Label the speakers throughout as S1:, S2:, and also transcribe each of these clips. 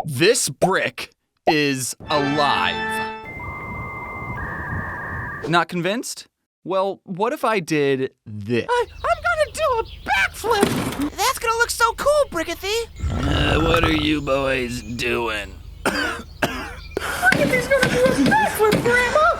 S1: This brick is alive. Not convinced? Well, what if I did this?
S2: I'm gonna do a backflip! That's gonna look so cool, Brickathy!
S1: What are you boys doing?
S2: Brickathy's gonna do a backflip, Grandma!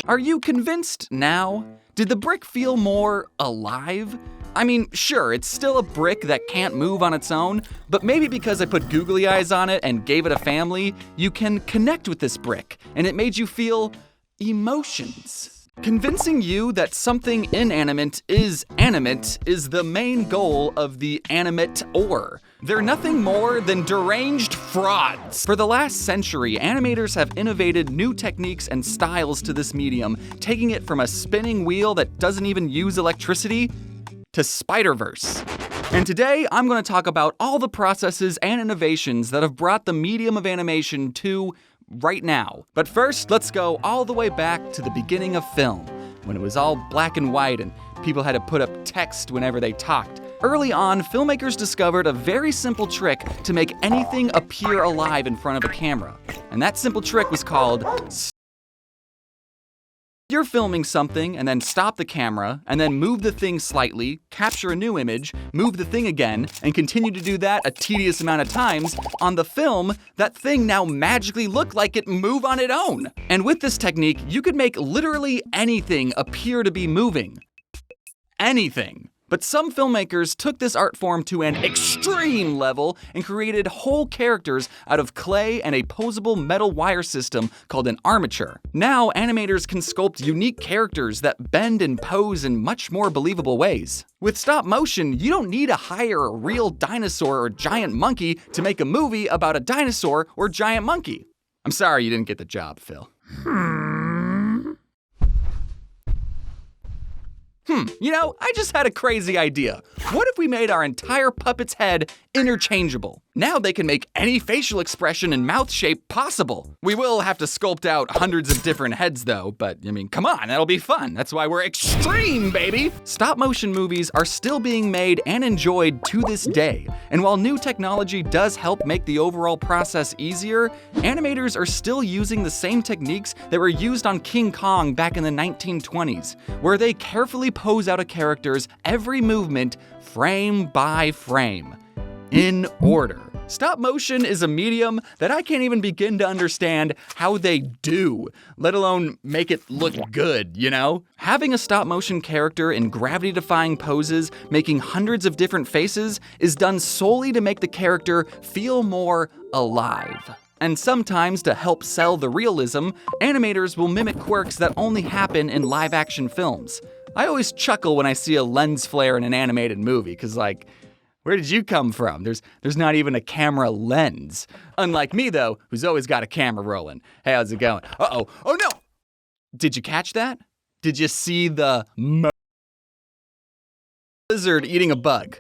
S1: Are you convinced now? Did the brick feel more alive? I mean, sure, it's still a brick that can't move on its own, but maybe because I put googly eyes on it and gave it a family, you can connect with this brick, and it made you feel emotions. Convincing you that something inanimate is animate is the main goal of the animate-or. They're nothing more than deranged frauds. For the last century, animators have innovated new techniques and styles to this medium, taking it from a spinning wheel that doesn't even use electricity to Spider-Verse. And today, I'm going to talk about all the processes and innovations that have brought the medium of animation to right now. But first, let's go all the way back to the beginning of film, when it was all black and white and people had to put up text whenever they talked. Early on, filmmakers discovered a very simple trick to make anything appear alive in front of a camera. And that simple trick was called You're filming something and then stop the camera and then move the thing slightly, capture a new image, move the thing again, and continue to do that a tedious amount of times. On the film, that thing now magically looked like it moved on its own. And with this technique, you could make literally anything appear to be moving. Anything. But some filmmakers took this art form to an extreme level and created whole characters out of clay and a posable metal wire system called an armature. Now, animators can sculpt unique characters that bend and pose in much more believable ways. With stop motion, you don't need to hire a real dinosaur or giant monkey to make a movie about a dinosaur or giant monkey. I'm sorry you didn't get the job, Phil. You know, I just had a crazy idea. What if we made our entire puppet's head interchangeable? Now they can make any facial expression and mouth shape possible. We will have to sculpt out hundreds of different heads though, but I mean, come on, that'll be fun. That's why we're extreme, baby! Stop motion movies are still being made and enjoyed to this day. And while new technology does help make the overall process easier, animators are still using the same techniques that were used on King Kong back in the 1920s, where they carefully pose out a character's every movement frame by frame, in order. Stop motion is a medium that I can't even begin to understand how they do, let alone make it look good, you know? Having a stop motion character in gravity-defying poses, making hundreds of different faces, is done solely to make the character feel more alive. And sometimes, to help sell the realism, animators will mimic quirks that only happen in live-action films. I always chuckle when I see a lens flare in an animated movie, cause like, where did you come from? There's not even a camera lens. Unlike me though, who's always got a camera rolling. Hey, how's it going? Uh-oh, oh no! Did you catch that? Did you see the lizard eating a bug?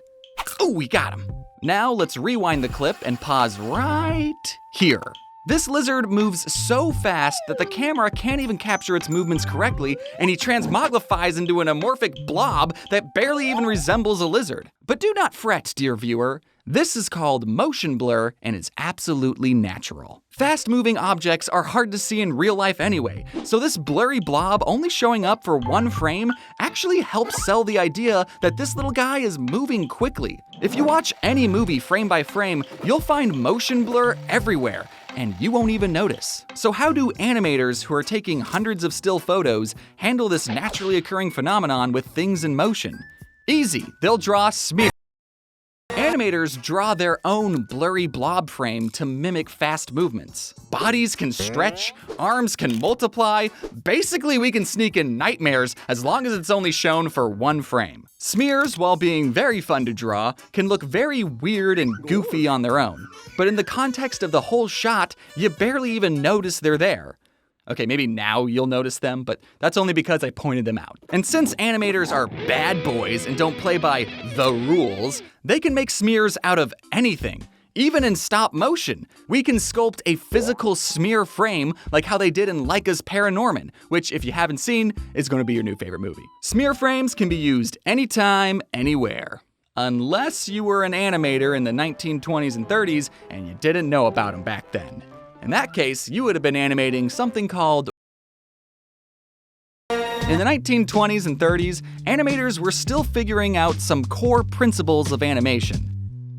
S1: Oh, we got him. Now let's rewind the clip and pause right here. This lizard moves so fast that the camera can't even capture its movements correctly, and he transmogrifies into an amorphic blob that barely even resembles a lizard. But do not fret, dear viewer. This is called motion blur and is absolutely natural. Fast-moving objects are hard to see in real life anyway, so this blurry blob only showing up for one frame actually helps sell the idea that this little guy is moving quickly. If you watch any movie frame by frame, you'll find motion blur everywhere, and you won't even notice. So how do animators who are taking hundreds of still photos handle this naturally occurring phenomenon with things in motion? Easy, they'll draw smears. Animators draw their own blurry blob frame to mimic fast movements. Bodies can stretch, arms can multiply. Basically, we can sneak in nightmares as long as it's only shown for one frame. Smears, while being very fun to draw, can look very weird and goofy on their own. But in the context of the whole shot, you barely even notice they're there. Okay, maybe now you'll notice them, but that's only because I pointed them out. And since animators are bad boys and don't play by the rules, they can make smears out of anything. Even in stop motion, we can sculpt a physical smear frame like how they did in Leica's Paranorman, which, if you haven't seen, is going to be your new favorite movie. Smear frames can be used anytime, anywhere. Unless you were an animator in the 1920s and 30s and you didn't know about them back then. In that case, you would have been animating something called... In the 1920s and 30s, animators were still figuring out some core principles of animation.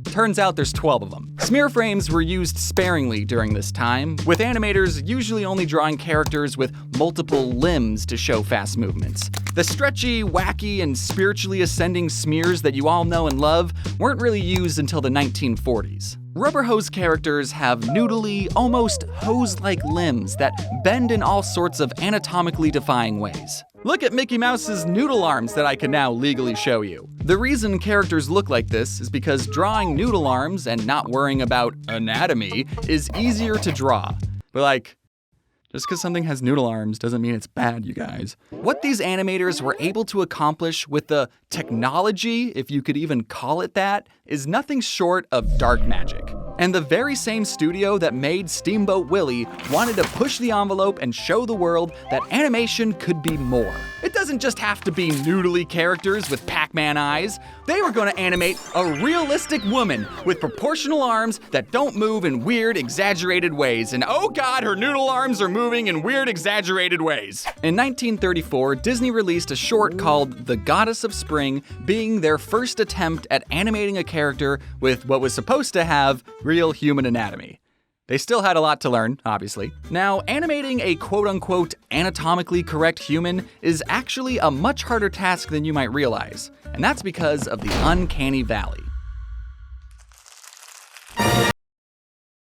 S1: Turns out there's 12 of them. Smear frames were used sparingly during this time, with animators usually only drawing characters with multiple limbs to show fast movements. The stretchy, wacky, and spiritually ascending smears that you all know and love weren't really used until the 1940s. Rubber hose characters have noodly, almost hose-like limbs that bend in all sorts of anatomically defying ways. Look at Mickey Mouse's noodle arms that I can now legally show you. The reason characters look like this is because drawing noodle arms and not worrying about anatomy is easier to draw. But just because something has noodle arms doesn't mean it's bad, you guys. What these animators were able to accomplish with the technology, if you could even call it that, is nothing short of dark magic. And the very same studio that made Steamboat Willie wanted to push the envelope and show the world that animation could be more. It doesn't just have to be noodly characters with Pac-Man eyes. They were going to animate a realistic woman with proportional arms that don't move in weird, exaggerated ways. And oh god, her noodle arms are moving in weird, exaggerated ways. In 1934, Disney released a short called The Goddess of Spring, being their first attempt at animating a character with what was supposed to have real human anatomy. They still had a lot to learn, obviously. Now, animating a quote-unquote anatomically correct human is actually a much harder task than you might realize, and that's because of the uncanny valley.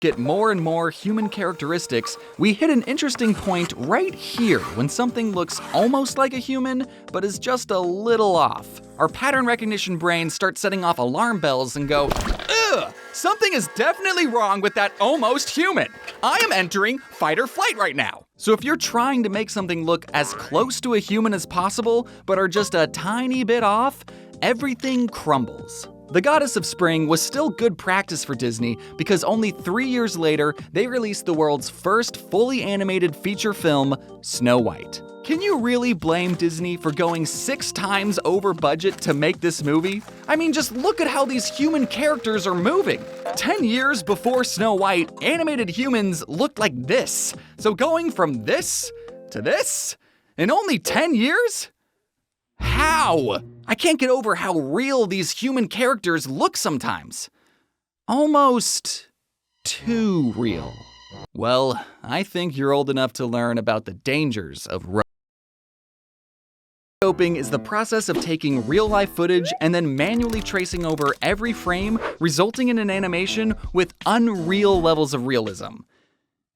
S1: Get more and more human characteristics, we hit an interesting point right here when something looks almost like a human, but is just a little off. Our pattern recognition brains start setting off alarm bells and go, ugh, something is definitely wrong with that almost human. I am entering fight or flight right now. So if you're trying to make something look as close to a human as possible, but are just a tiny bit off, everything crumbles. The Goddess of Spring was still good practice for Disney because only 3 years later, they released the world's first fully animated feature film, Snow White. Can you really blame Disney for going 6 times over budget to make this movie? I mean, just look at how these human characters are moving. 10 years before Snow White, animated humans looked like this. So going from this to this in only 10 years? How? I can't get over how real these human characters look sometimes. Almost too real. Well, I think you're old enough to learn about the dangers of rotoscoping is the process of taking real-life footage and then manually tracing over every frame, resulting in an animation with unreal levels of realism.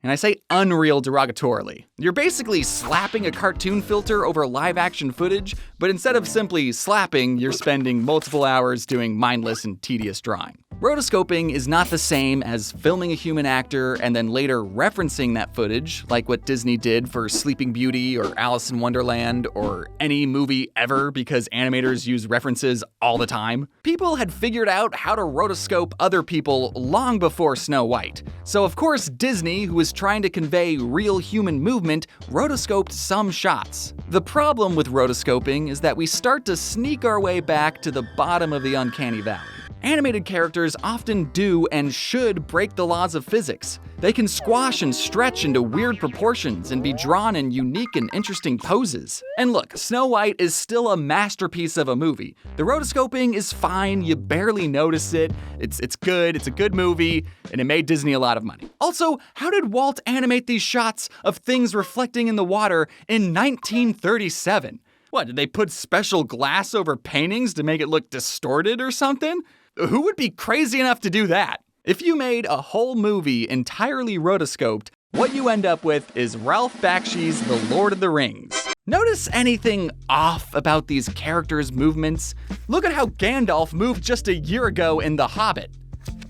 S1: And I say unreal derogatorily. You're basically slapping a cartoon filter over live-action footage, but instead of simply slapping, you're spending multiple hours doing mindless and tedious drawing. Rotoscoping is not the same as filming a human actor and then later referencing that footage, like what Disney did for Sleeping Beauty or Alice in Wonderland or any movie ever because animators use references all the time. People had figured out how to rotoscope other people long before Snow White. So of course Disney, who was trying to convey real human movement, rotoscoped some shots. The problem with rotoscoping is that we start to sneak our way back to the bottom of the uncanny valley. Animated characters often do and should break the laws of physics. They can squash and stretch into weird proportions and be drawn in unique and interesting poses. And look, Snow White is still a masterpiece of a movie. The rotoscoping is fine, you barely notice it, it's good, it's a good movie, and it made Disney a lot of money. Also, how did Walt animate these shots of things reflecting in the water in 1937? What, did they put special glass over paintings to make it look distorted or something? Who would be crazy enough to do that? If you made a whole movie entirely rotoscoped, what you end up with is Ralph Bakshi's The Lord of the Rings. Notice anything off about these characters' movements? Look at how Gandalf moved just a year ago in The Hobbit.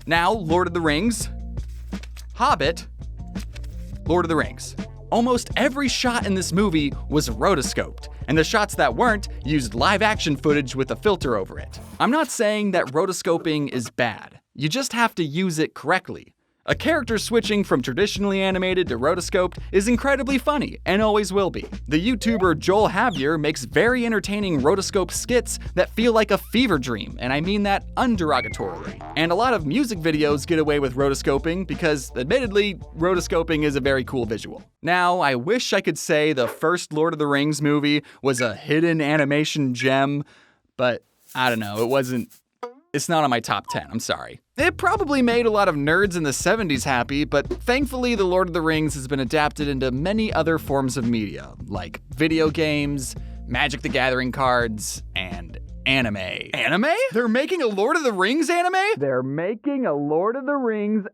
S1: Now, Lord of the Rings, Hobbit, Lord of the Rings. Almost every shot in this movie was rotoscoped, and the shots that weren't used live-action footage with a filter over it. I'm not saying that rotoscoping is bad. You just have to use it correctly. A character switching from traditionally animated to rotoscoped is incredibly funny, and always will be. The YouTuber Joel Javier makes very entertaining rotoscope skits that feel like a fever dream, and I mean that underogatorily. And a lot of music videos get away with rotoscoping because, admittedly, rotoscoping is a very cool visual. Now, I wish I could say the first Lord of the Rings movie was a hidden animation gem, but I don't know, it's not on my top 10, I'm sorry. It probably made a lot of nerds in the 70s happy, but thankfully The Lord of the Rings has been adapted into many other forms of media, like video games, Magic the Gathering cards, and anime. Anime? They're making a Lord of the Rings anime? They're making a Lord of the Rings.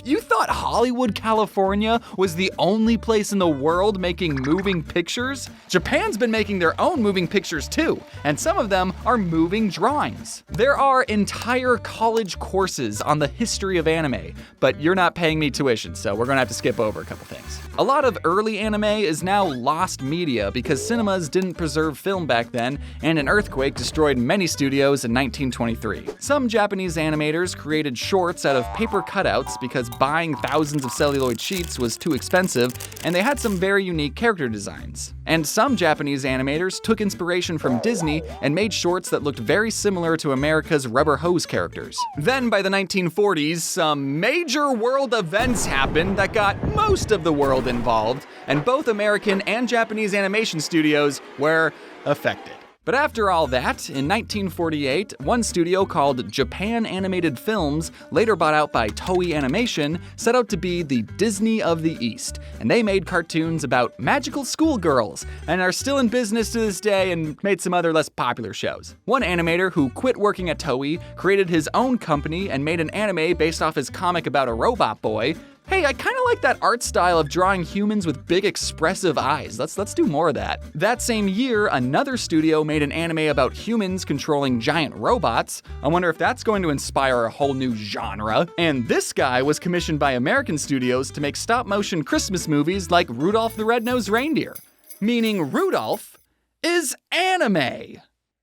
S1: You thought Hollywood, California was the only place in the world making moving pictures? Japan's been making their own moving pictures too, and some of them are moving drawings. There are entire college courses on the history of anime, but you're not paying me tuition, so we're gonna have to skip over a couple things. A lot of early anime is now lost media because cinemas didn't preserve film back then, and an earthquake destroyed many studios in 1923. Some Japanese animators created shorts out of paper cutouts because buying thousands of celluloid sheets was too expensive, and they had some very unique character designs. And some Japanese animators took inspiration from Disney and made shorts that looked very similar to America's rubber hose characters. Then by the 1940s, some major world events happened that got most of the world involved, and both American and Japanese animation studios were affected. But after all that, in 1948, one studio called Japan Animated Films, later bought out by Toei Animation, set out to be the Disney of the East, and they made cartoons about magical schoolgirls, and are still in business to this day and made some other less popular shows. One animator who quit working at Toei created his own company and made an anime based off his comic about a robot boy. Hey, I kinda like that art style of drawing humans with big expressive eyes. Let's do more of that. That same year, another studio made an anime about humans controlling giant robots. I wonder if that's going to inspire a whole new genre. And this guy was commissioned by American studios to make stop-motion Christmas movies like Rudolph the Red-Nosed Reindeer. Meaning Rudolph is anime.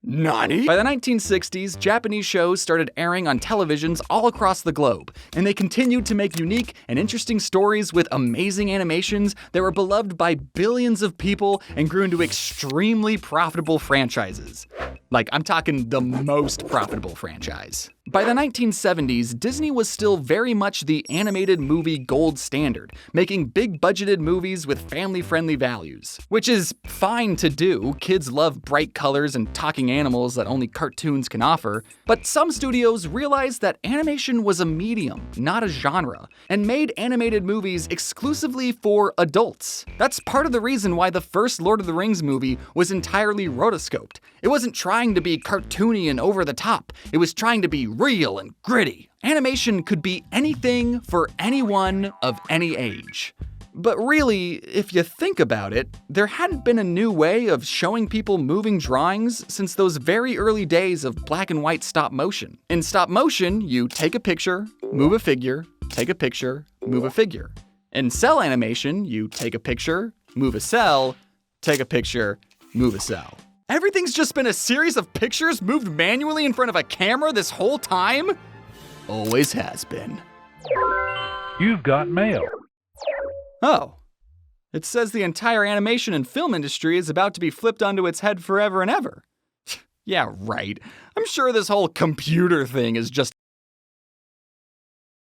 S1: Nani? By the 1960s, Japanese shows started airing on televisions all across the globe, and they continued to make unique and interesting stories with amazing animations that were beloved by billions of people and grew into extremely profitable franchises. Like, I'm talking the most profitable franchise. By the 1970s, Disney was still very much the animated movie gold standard, making big-budgeted movies with family-friendly values. Which is fine to do, kids love bright colors and talking animals that only cartoons can offer, but some studios realized that animation was a medium, not a genre, and made animated movies exclusively for adults. That's part of the reason why the first Lord of the Rings movie was entirely rotoscoped. It wasn't trying to be cartoony and over the top, it was trying to be real and gritty. Animation could be anything for anyone of any age. But really, if you think about it, there hadn't been a new way of showing people moving drawings since those very early days of black and white stop motion. In stop motion, you take a picture, move a figure, take a picture, move a figure. In cell animation, you take a picture, move a cell, take a picture, move a cell. Everything's just been a series of pictures moved manually in front of a camera this whole time? Always has been.
S3: You've got mail.
S1: Oh. It says the entire animation and film industry is about to be flipped onto its head forever and ever. Yeah, right. I'm sure this whole computer thing is just...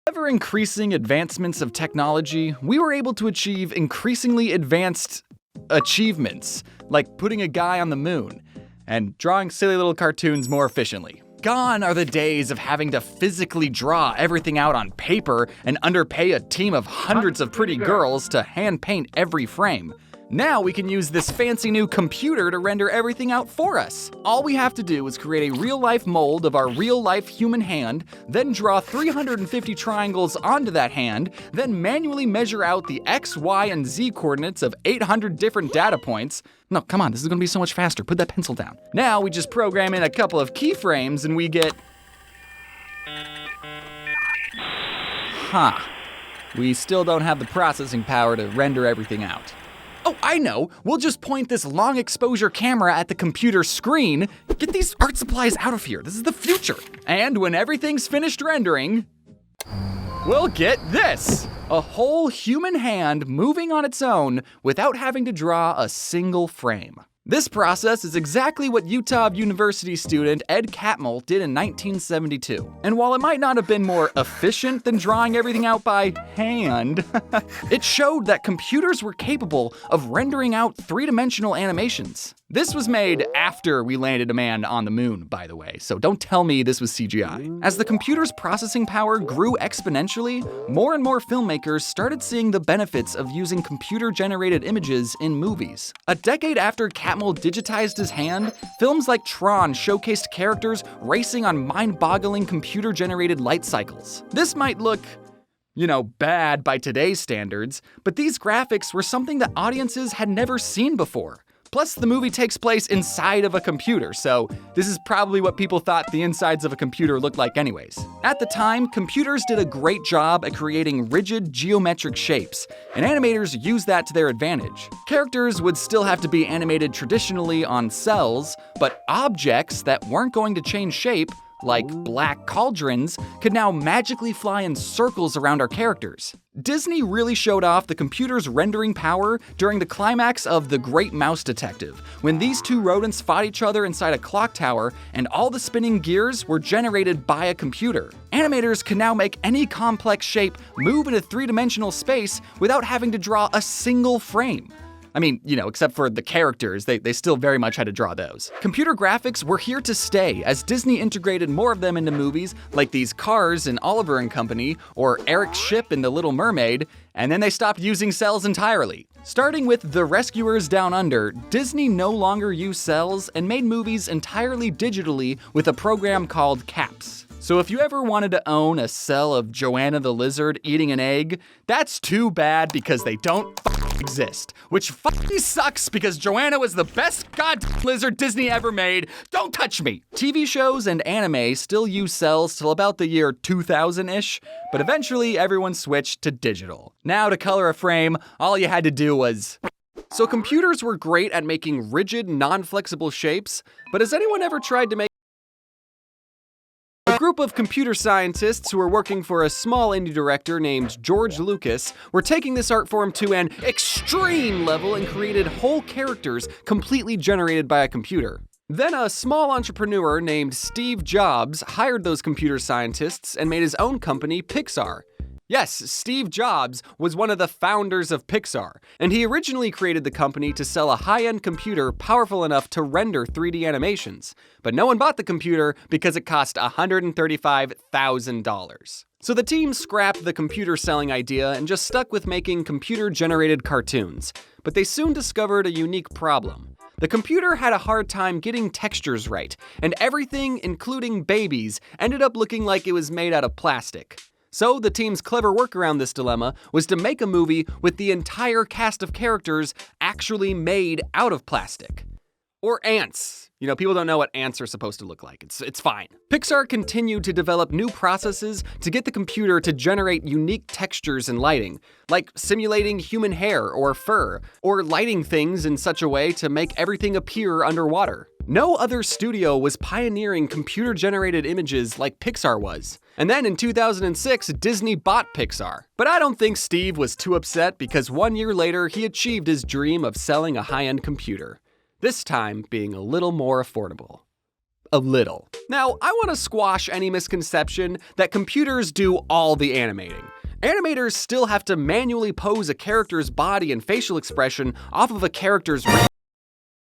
S1: Ever-increasing advancements of technology, we were able to achieve increasingly advanced achievements, like putting a guy on the moon, and drawing silly little cartoons more efficiently. Gone are the days of having to physically draw everything out on paper and underpay a team of hundreds of pretty girls to hand paint every frame. Now we can use this fancy new computer to render everything out for us. All we have to do is create a real-life mold of our real-life human hand, then draw 350 triangles onto that hand, then manually measure out the X, Y, and Z coordinates of 800 different data points. No, come on, this is gonna be so much faster. Put that pencil down. Now we just program in a couple of keyframes and we get... We still don't have the processing power to render everything out. Oh, I know. We'll just point this long exposure camera at the computer screen. Get these art supplies out of here. This is the future. And when everything's finished rendering, we'll get this. A whole human hand moving on its own without having to draw a single frame. This process is exactly what Utah University student Ed Catmull did in 1972. And while it might not have been more efficient than drawing everything out by hand, it showed that computers were capable of rendering out three-dimensional animations. This was made after we landed a man on the moon, by the way, so don't tell me this was CGI. As the computer's processing power grew exponentially, more and more filmmakers started seeing the benefits of using computer-generated images in movies. A decade after Catmull digitized his hand, films like Tron showcased characters racing on mind-boggling computer-generated light cycles. This might look, bad by today's standards, but these graphics were something that audiences had never seen before. Plus, the movie takes place inside of a computer, so this is probably what people thought the insides of a computer looked like anyways. At the time, computers did a great job at creating rigid geometric shapes, and animators used that to their advantage. Characters would still have to be animated traditionally on cells, but objects that weren't going to change shape, like black cauldrons, could now magically fly in circles around our characters. Disney really showed off the computer's rendering power during the climax of The Great Mouse Detective, when these two rodents fought each other inside a clock tower and all the spinning gears were generated by a computer. Animators can now make any complex shape move in a three-dimensional space without having to draw a single frame. I mean, except for the characters, they still very much had to draw those. Computer graphics were here to stay as Disney integrated more of them into movies like these cars in Oliver and Company or Eric's ship in The Little Mermaid, and then they stopped using cells entirely. Starting with The Rescuers Down Under, Disney no longer used cells and made movies entirely digitally with a program called CAPS. So if you ever wanted to own a cell of Joanna the Lizard eating an egg, that's too bad because they don't exist. Which sucks because Joanna was the best goddamn lizard Disney ever made. Don't touch me! TV shows and anime still use cells till about the year 2000-ish, but eventually everyone switched to digital. Now to color a frame, all you had to do was... So computers were great at making rigid, non-flexible shapes, but has anyone ever tried to make a group of computer scientists who were working for a small indie director named George Lucas were taking this art form to an extreme level and created whole characters completely generated by a computer. Then a small entrepreneur named Steve Jobs hired those computer scientists and made his own company, Pixar. Yes, Steve Jobs was one of the founders of Pixar, and he originally created the company to sell a high-end computer powerful enough to render 3D animations. But no one bought the computer because it cost $135,000. So the team scrapped the computer selling idea and just stuck with making computer-generated cartoons. But they soon discovered a unique problem. The computer had a hard time getting textures right, and everything, including babies, ended up looking like it was made out of plastic. So the team's clever work around this dilemma was to make a movie with the entire cast of characters actually made out of plastic. Or ants. People don't know what ants are supposed to look like. It's fine. Pixar continued to develop new processes to get the computer to generate unique textures and lighting, like simulating human hair or fur, or lighting things in such a way to make everything appear underwater. No other studio was pioneering computer-generated images like Pixar was. And then in 2006, Disney bought Pixar. But I don't think Steve was too upset because 1 year later, he achieved his dream of selling a high-end computer. This time being a little more affordable. A little. Now, I want to squash any misconception that computers do all the animating. Animators still have to manually pose a character's body and facial expression off of a character's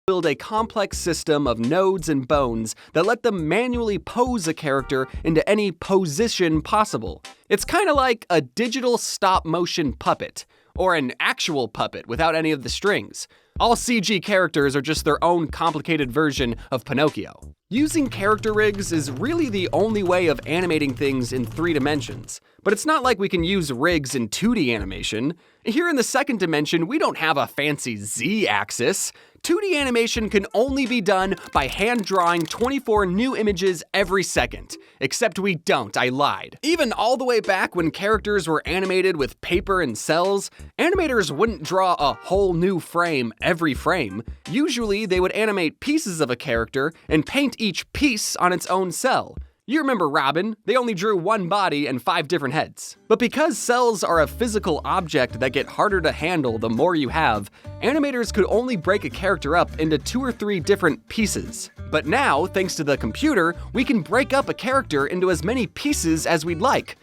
S1: build a complex system of nodes and bones that let them manually pose a character into any position possible. It's kind of like a digital stop-motion puppet, or an actual puppet without any of the strings. All CG characters are just their own complicated version of Pinocchio. Using character rigs is really the only way of animating things in 3 dimensions. But it's not like we can use rigs in 2D animation. Here in the second dimension, we don't have a fancy Z-axis. 2D animation can only be done by hand drawing 24 new images every second. Except we don't, I lied. Even all the way back when characters were animated with paper and cells, animators wouldn't draw a whole new frame every frame. Usually they would animate pieces of a character and paint each piece on its own cell. You remember Robin, they only drew one body and 5 different heads. But because cells are a physical object that get harder to handle the more you have, animators could only break a character up into 2 or 3 different pieces. But now, thanks to the computer, we can break up a character into as many pieces as we'd like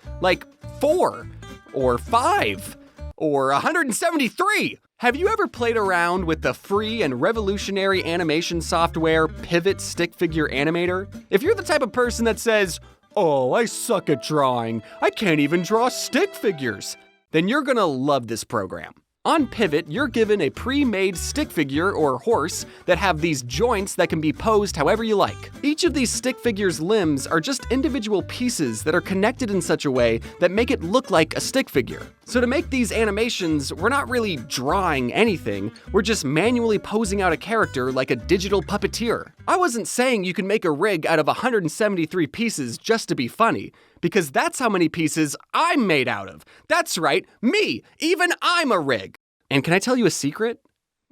S1: 4, or 5, or 173. Have you ever played around with the free and revolutionary animation software Pivot Stick Figure Animator? If you're the type of person that says, "Oh, I suck at drawing, I can't even draw stick figures," then you're gonna love this program. On Pivot, you're given a pre-made stick figure or horse that have these joints that can be posed however you like. Each of these stick figures' limbs are just individual pieces that are connected in such a way that make it look like a stick figure. So to make these animations, we're not really drawing anything, we're just manually posing out a character like a digital puppeteer. I wasn't saying you can make a rig out of 173 pieces just to be funny, because that's how many pieces I'm made out of. That's right, me! Even I'm a rig! And can I tell you a secret?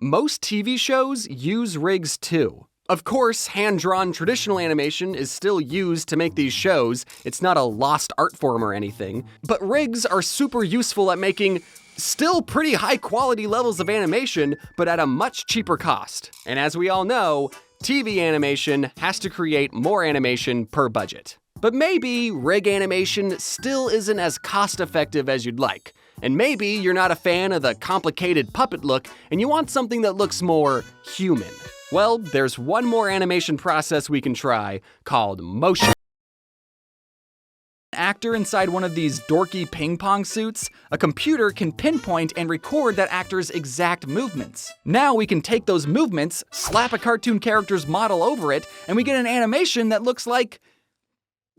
S1: Most TV shows use rigs too. Of course, hand-drawn traditional animation is still used to make these shows. It's not a lost art form or anything. But rigs are super useful at making still pretty high-quality levels of animation, but at a much cheaper cost. And as we all know, TV animation has to create more animation per budget. But maybe rig animation still isn't as cost-effective as you'd like. And maybe you're not a fan of the complicated puppet look and you want something that looks more human. Well, there's one more animation process we can try called motion. Actor inside one of these dorky ping pong suits, a computer can pinpoint and record that actor's exact movements. Now we can take those movements, slap a cartoon character's model over it, and we get an animation that looks like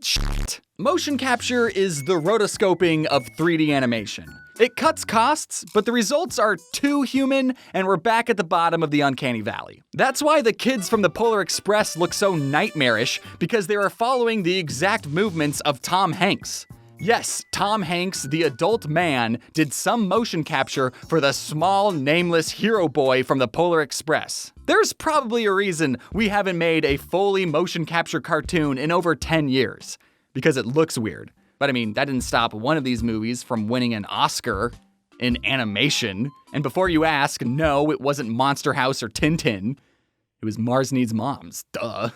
S1: shit. Motion capture is the rotoscoping of 3D animation. It cuts costs, but the results are too human, and we're back at the bottom of the uncanny valley. That's why the kids from the Polar Express look so nightmarish, because they are following the exact movements of Tom Hanks. Yes, Tom Hanks, the adult man, did some motion capture for the small, nameless hero boy from the Polar Express. There's probably a reason we haven't made a fully motion capture cartoon in over 10 years, because it looks weird. But I mean, that didn't stop one of these movies from winning an Oscar in animation. And before you ask, no, it wasn't Monster House or Tintin. It was Mars Needs Moms, duh.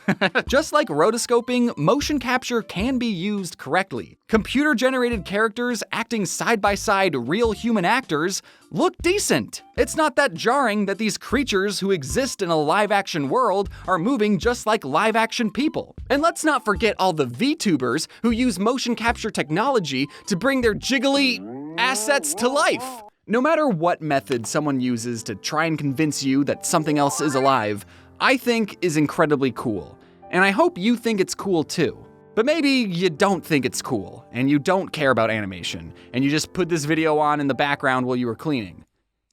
S1: Just like rotoscoping, motion capture can be used correctly. Computer-generated characters acting side by side real human actors look decent. It's not that jarring that these creatures who exist in a live-action world are moving just like live-action people. And let's not forget all the VTubers who use motion capture technology to bring their jiggly assets to life. No matter what method someone uses to try and convince you that something else is alive, I think is incredibly cool. And I hope you think it's cool too. But maybe you don't think it's cool, and you don't care about animation, and you just put this video on in the background while you were cleaning.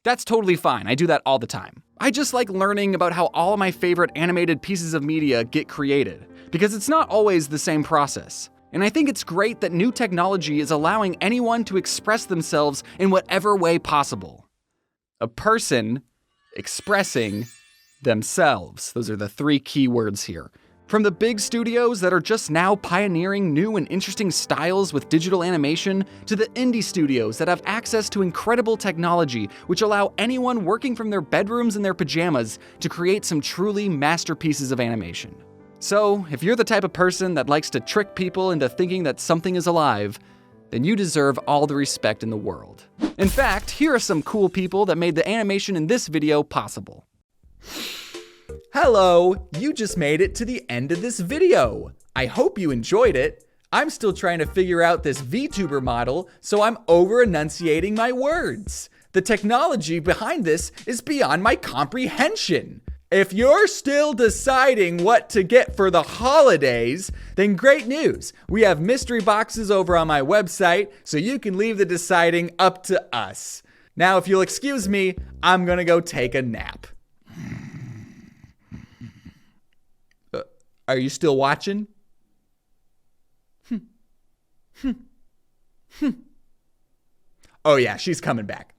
S1: That's totally fine, I do that all the time. I just like learning about how all of my favorite animated pieces of media get created, because it's not always the same process. And I think it's great that new technology is allowing anyone to express themselves in whatever way possible. A person expressing themselves. Those are the 3 key words here. From the big studios that are just now pioneering new and interesting styles with digital animation, to the indie studios that have access to incredible technology which allow anyone working from their bedrooms in their pajamas to create some truly masterpieces of animation. So, if you're the type of person that likes to trick people into thinking that something is alive, then you deserve all the respect in the world. In fact, here are some cool people that made the animation in this video possible. Hello, you just made it to the end of this video. I hope you enjoyed it. I'm still trying to figure out this VTuber model, so I'm over-enunciating my words. The technology behind this is beyond my comprehension. If you're still deciding what to get for the holidays, then great news. We have mystery boxes over on my website, so you can leave the deciding up to us. Now, if you'll excuse me, I'm gonna go take a nap. Are you still watching? Oh yeah, she's coming back.